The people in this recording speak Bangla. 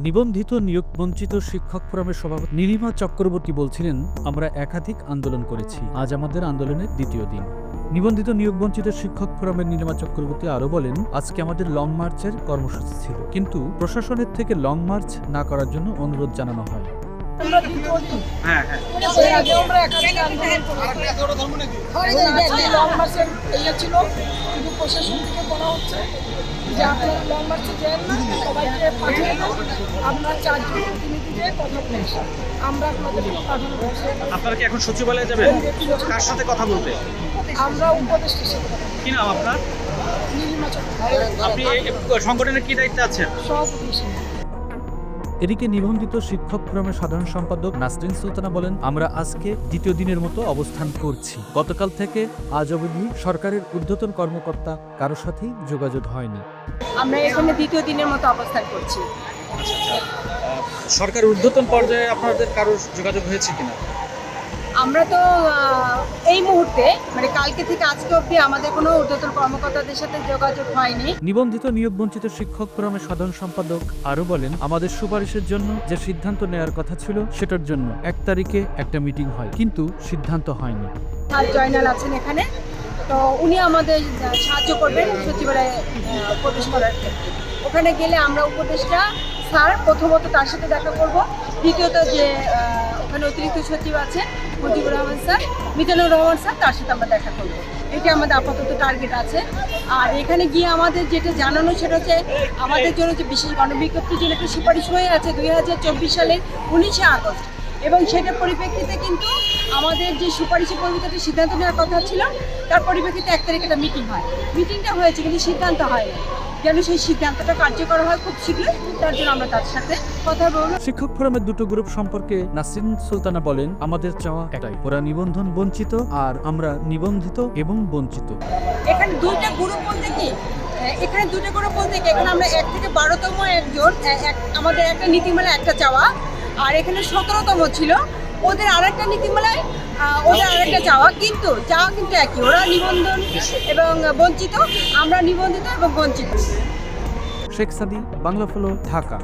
নিবন্ধিত নিয়োগ বঞ্চিত শিক্ষক ফোরামের সভাপতি নীলিমা চক্রবর্তী বলছিলেন, আমরা একাধিক আন্দোলন করেছি, আজ আমাদের আন্দোলনের দ্বিতীয় দিন। নিবন্ধিত নিয়োগ বঞ্চিত শিক্ষক ফোরামের নীলিমা চক্রবর্তী আরও বলেন, আজকে আমাদের লং মার্চের কর্মসূচি ছিল, কিন্তু প্রশাসনের থেকে লং মার্চ না করার জন্য অনুরোধ জানানো হয়। প্রশাসন থেকে বলা হচ্ছে যে আপনারা লং মার্চে যান না, সবাইকে পাঠিয়ে দেন, আমরা চারজন প্রতিনিধি দিয়ে কথা বলে আসি। আমরা আপনাদের পাঠানো হচ্ছে। আপনারা কি এখন সচিবালয়ে যাবেন? কার সাথে কথা বলতে? আমরা উপদেষ্টার সাথে কথা বলবো। কি নাম আপনার? নীলিমা চক্রবর্তী। আপনি এই সংগঠনের কি দায়িত্বে আছেন? সভাপতি। এদিকে নিবন্ধিত শিক্ষক ফোরামের সাধারণ সম্পাদক নাসরিন সুলতানা বলেন, আমরা আজকে দ্বিতীয় দিনের মতো অবস্থান করছি। গতকাল থেকে আজ অবধি সরকারের ঊর্ধ্বতন কর্মকর্তা কারোর সাথেই যোগাযোগ হয়নি। আমরা এখানে দ্বিতীয় দিনের মতো অবস্থান করছি। সরকার ঊর্ধ্বতন পর্যায়ে আপনাদের কারোর যোগাযোগ হয়েছে কিনা? আমরা তো এই মুহূর্তে মানে কালকে থেকে আজকে অবধি আমাদের কোনো ঊর্ধ্বতন কর্মকর্তাদের সাথে যোগাযোগ হয়নি। নিবন্ধিত নিয়োগ বঞ্চিত শিক্ষক ফোরামের সাধারণ সম্পাদক আরও বলেন, আমাদের সুপারিশের জন্য যে সিদ্ধান্ত নেওয়ার কথা ছিল সেটার জন্য 1 তারিখে একটা মিটিং হয়, কিন্তু সিদ্ধান্ত হয়নি। আর জয়নাল আছেন এখানে, তো উনি আমাদের সাহায্য করবেন সচিবালয়ে প্রবেশ করার ক্ষেত্রে। ওখানে গেলে আমরা উপদেষ্টা স্যার প্রথমত তার সাথে দেখা করব, দ্বিতীয়ত যে ওখানে অতিরিক্ত সচিব আছেন মুজিবুর রহমান স্যার, মিজানুর রহমান স্যার, তার সাথে আমরা দেখা করব। এটা আমাদের আপাতত টার্গেট আছে। আর এখানে গিয়ে আমাদের যেটা জানানো সেটা হচ্ছে আমাদের জন্য যে বিশেষ গণবিজ্ঞপ্তির জন্য একটা সুপারিশ হয়ে আছে 2024 সালের 19শে আগস্ট, এবং সেটার পরিপ্রেক্ষিতে কিন্তু আমাদের যে সুপারিশের পরিপ্রেক্ষিতে সিদ্ধান্ত নেওয়ার কথা ছিল তার পরিপ্রেক্ষিতে 1 তারিখে একটা মিটিং হয়। মিটিংটা হয়েছে কিন্তু সিদ্ধান্ত হয়নি। যেন সেই সিদ্ধান্তটা কার্যকর হয় খুব শীঘ্রই, তার জন্য আমরা তার সাথে কথা বলবো। শিক্ষক ফোরামের দুটো গ্রুপ সম্পর্কে নাসরিন সুলতানা বলেন, আমাদের চাওয়া একটাই, ওরা নিবন্ধন বঞ্চিত আর আমরা নিবন্ধিত এবং বঞ্চিত। এখানে দুইটা গ্রুপ বলতে কি, এখানে দুটো গ্রুপ বলতে কি, এখানে আমরা 1 থেকে 12তম একজন, আমাদের একটা নীতিমালা একটা চাওয়া, আর এখানে 17তম ছিল ওদের আরেকটা নীতিমালায় ওদের আরেকটা চাওয়া, কিন্তু চাওয়া কিন্তু একই, ওরা নিবন্ধন এবং বঞ্চিত, আমরা নিবন্ধিত এবং বঞ্চিত। শেখ সাদি, বাংলা ফলো, ঢাকা।